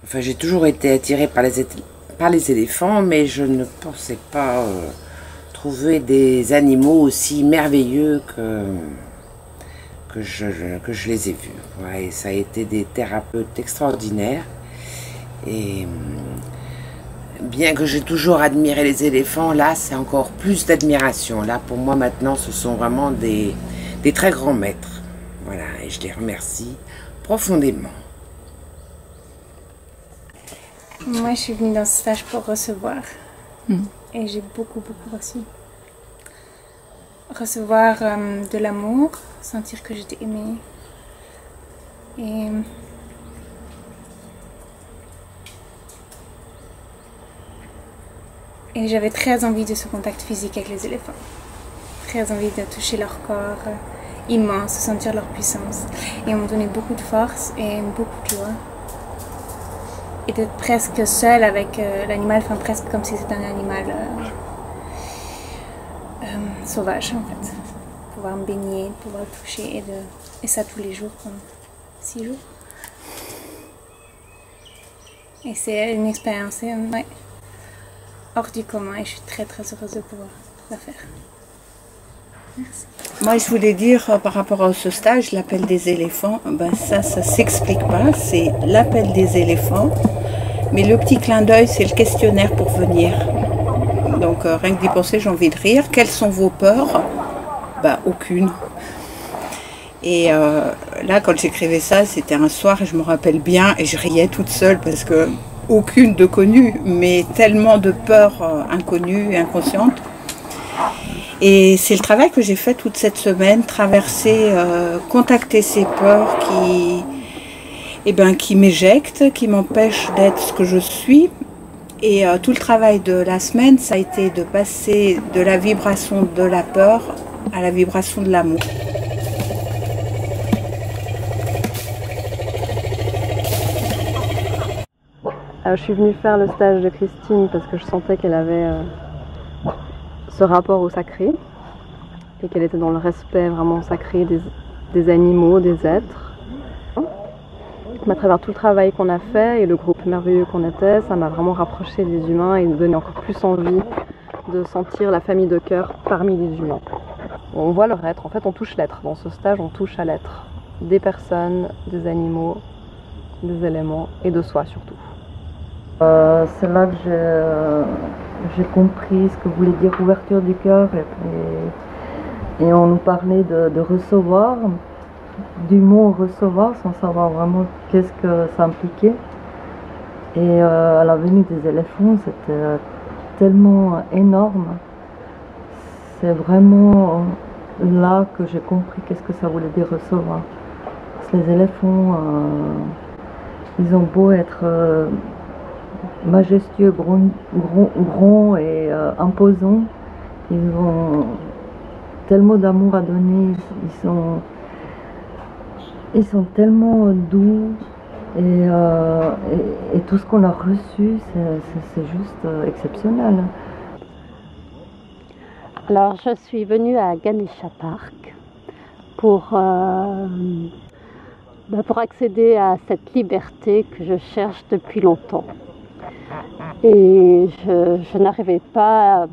Enfin, j'ai toujours été attirée par les éléphants, mais je ne pensais pas trouver des animaux aussi merveilleux que je les ai vus. Ouais, et ça a été des thérapeutes extraordinaires. Et bien que j'ai toujours admiré les éléphants, là, c'est encore plus d'admiration. Là, pour moi, maintenant, ce sont vraiment des très grands maîtres. Voilà, et je les remercie profondément. Moi, je suis venue dans ce stage pour recevoir. Et j'ai beaucoup reçu. Recevoir de l'amour, sentir que j'étais aimée. Et j'avais très envie de ce contact physique avec les éléphants. Très envie de toucher leur corps immense, de sentir leur puissance. Et on me donnait beaucoup de force et beaucoup de joie. Et d'être presque seule avec l'animal, enfin presque comme si c'était un animal sauvage en fait. Pouvoir me baigner, pouvoir le toucher et ça tous les jours pendant 6 jours. Et c'est une expérience hors du commun et je suis très heureuse de pouvoir la faire. Merci. Moi, je voulais dire par rapport à ce stage, l'appel des éléphants, ça s'explique pas, c'est l'appel des éléphants, mais le petit clin d'œil, c'est le questionnaire pour venir. Donc rien que d'y penser, j'ai envie de rire. Quelles sont vos peurs? Aucune. Et là, quand j'écrivais ça, c'était un soir et je me rappelle bien et je riais toute seule parce que aucune de connue, mais tellement de peurs inconnues et inconscientes. Et c'est le travail que j'ai fait toute cette semaine, traverser, contacter ces peurs qui m'éjectent, qui m'empêchent d'être ce que je suis. Et tout le travail de la semaine, ça a été de passer de la vibration de la peur à la vibration de l'amour. Je suis venue faire le stage de Christine parce que je sentais qu'elle avait ce rapport au sacré et qu'elle était dans le respect vraiment sacré des animaux, des êtres. À travers tout le travail qu'on a fait et le groupe merveilleux qu'on était, ça m'a vraiment rapproché des humains et me donné encore plus envie de sentir la famille de cœur parmi les humains. On voit leur être, en fait on touche l'être. Dans ce stage on touche à l'être. Des personnes, des animaux, des éléments et de soi surtout. C'est là que j'ai compris ce que voulait dire ouverture du cœur et on nous parlait de recevoir, du mot recevoir sans savoir vraiment qu'est-ce que ça impliquait. Et à la venue des éléphants, c'était tellement énorme. C'est vraiment là que j'ai compris qu'est-ce que ça voulait dire recevoir. Parce que les éléphants, ils ont beau être majestueux, grands et imposants, ils ont tellement d'amour à donner, ils sont tellement doux et tout ce qu'on a reçu, c'est juste exceptionnel. Alors je suis venue à Ganesha Park pour accéder à cette liberté que je cherche depuis longtemps. Et je n'arrivais pas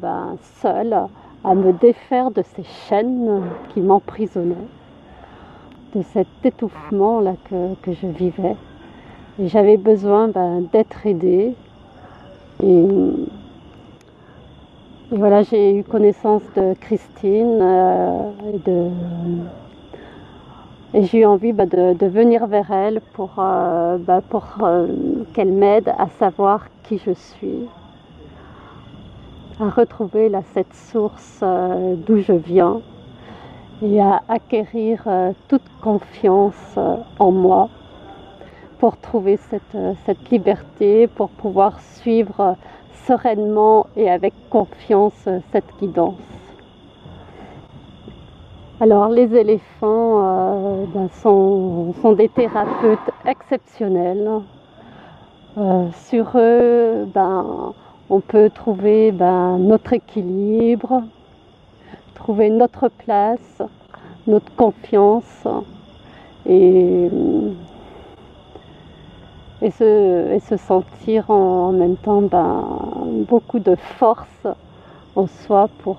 seule à me défaire de ces chaînes qui m'emprisonnaient, de cet étouffement là que je vivais. Et j'avais besoin d'être aidée. Et voilà, j'ai eu connaissance de Christine et j'ai eu envie de venir vers elle pour qu'elle m'aide à savoir qui je suis, à retrouver cette source d'où je viens et à acquérir toute confiance en moi pour trouver cette liberté, pour pouvoir suivre sereinement et avec confiance cette guidance. Alors les éléphants sont des thérapeutes exceptionnels. Sur eux, on peut trouver notre équilibre, trouver notre place, notre confiance et se sentir en même temps beaucoup de force en soi pour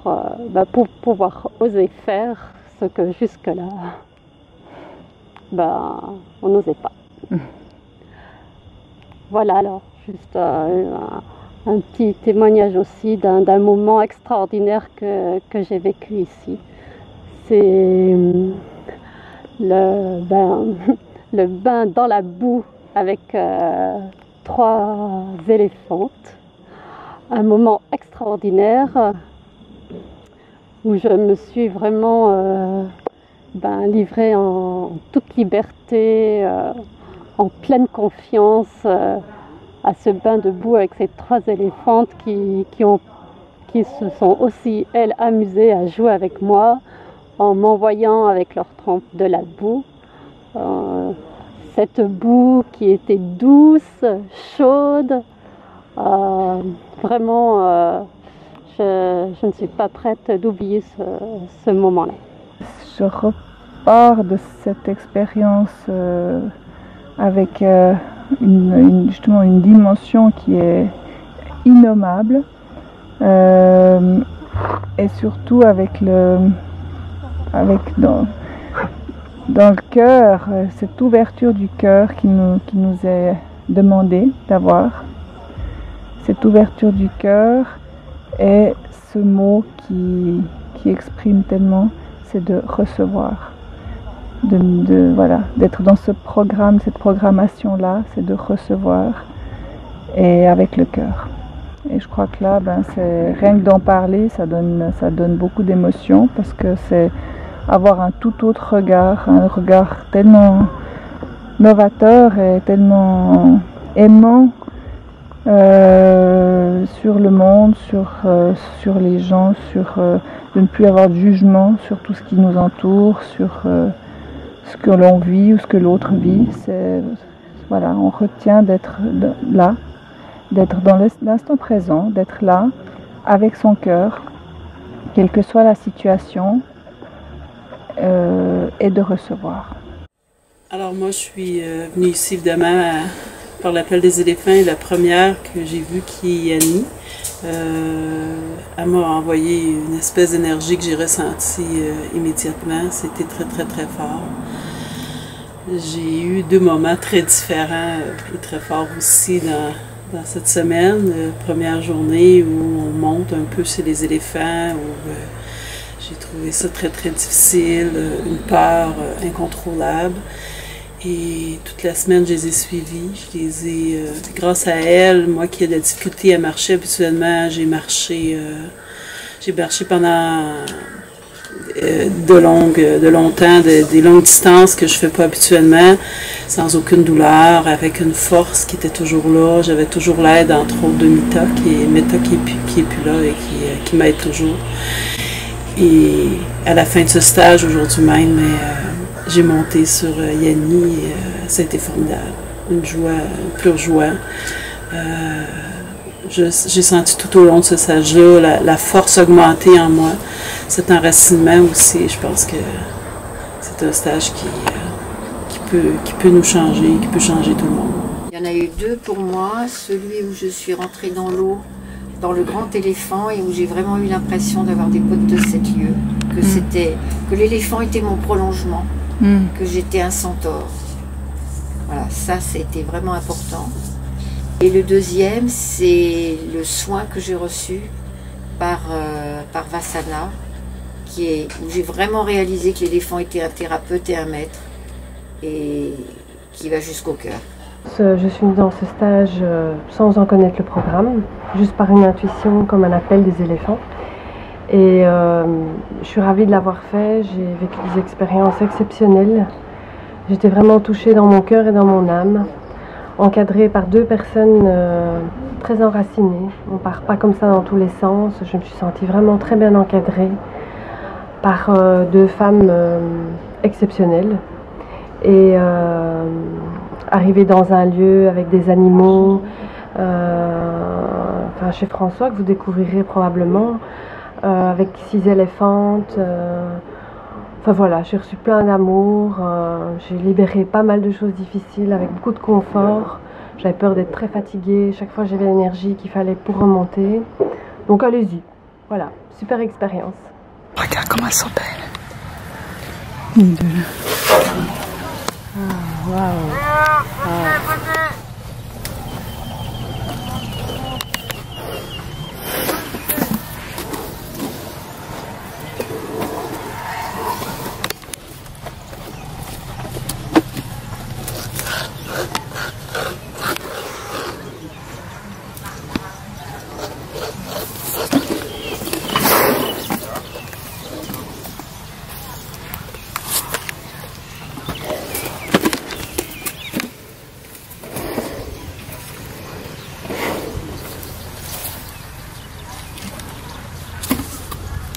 pouvoir oser faire ce que jusque-là on n'osait pas. Voilà, alors juste un petit témoignage aussi d'un moment extraordinaire que j'ai vécu ici. C'est le bain dans la boue avec 3 éléphantes. Un moment extraordinaire où je me suis vraiment livrée en toute liberté, en pleine confiance à ce bain de boue avec ces 3 éléphantes qui se sont aussi, elles, amusées à jouer avec moi en m'envoyant avec leur trempe de la boue. Cette boue qui était douce, chaude, vraiment, je ne suis pas prête d'oublier ce moment-là. Je repars de cette expérience avec justement une dimension qui est innommable et surtout dans le cœur, cette ouverture du cœur qui nous est demandée d'avoir. Cette ouverture du cœur est ce mot qui exprime tellement, c'est de recevoir. D'être dans ce programme, cette programmation-là, c'est de recevoir et avec le cœur. Et je crois que là, c'est rien que d'en parler, ça donne beaucoup d'émotions parce que c'est avoir un tout autre regard, un regard tellement novateur et tellement aimant sur le monde, sur les gens, de ne plus avoir de jugement sur tout ce qui nous entoure, sur ce que l'on vit ou ce que l'autre vit. On retient d'être là, d'être dans l'instant présent, d'être là avec son cœur, quelle que soit la situation, et de recevoir. Alors moi je suis venue ici évidemment par l'appel des éléphants et la première que j'ai vue qui est Yanni. Elle m'a envoyé une espèce d'énergie que j'ai ressentie immédiatement. C'était très très très fort. J'ai eu 2 moments très différents et très forts aussi dans cette semaine. Première journée où on monte un peu chez les éléphants, où j'ai trouvé ça très très difficile, une peur incontrôlable. Et toute la semaine, je les ai suivis. Je les ai, grâce à elle, moi qui ai de la difficulté à marcher habituellement, j'ai marché pendant des longues distances que je ne fais pas habituellement, sans aucune douleur, avec une force qui était toujours là. J'avais toujours l'aide, entre autres, de Meta qui est plus là et qui m'aide toujours. Et à la fin de ce stage, aujourd'hui même, j'ai monté sur Yanni et ça a été formidable. Une pure joie. J'ai senti tout au long de ce stage-là la force augmenter en moi, cet enracinement aussi. Je pense que c'est un stage qui peut nous changer, qui peut changer tout le monde. Il y en a eu 2 pour moi, celui où je suis rentrée dans l'eau, dans le grand éléphant, et où j'ai vraiment eu l'impression d'avoir des potes de 7 lieues, que l'éléphant était mon prolongement, que j'étais un centaure. Voilà, ça c'était vraiment important. Et le deuxième, c'est le soin que j'ai reçu par Vassana, où j'ai vraiment réalisé que l'éléphant était un thérapeute et un maître, et qui va jusqu'au cœur. Je suis dans ce stage sans en connaître le programme, juste par une intuition comme un appel des éléphants. Et je suis ravie de l'avoir fait, j'ai vécu des expériences exceptionnelles. J'étais vraiment touchée dans mon cœur et dans mon âme, encadrée par 2 personnes très enracinées. On ne part pas comme ça dans tous les sens, je me suis sentie vraiment très bien encadrée par 2 femmes exceptionnelles. Et arriver dans un lieu avec des animaux, chez François, que vous découvrirez probablement, avec 6 éléphantes. Voilà, j'ai reçu plein d'amour, j'ai libéré pas mal de choses difficiles avec beaucoup de confort. J'avais peur d'être très fatiguée. Chaque fois, j'avais l'énergie qu'il fallait pour remonter. Donc, allez-y. Voilà, super expérience. Regarde comment elles sont belles. Une de là. Ah, waouh.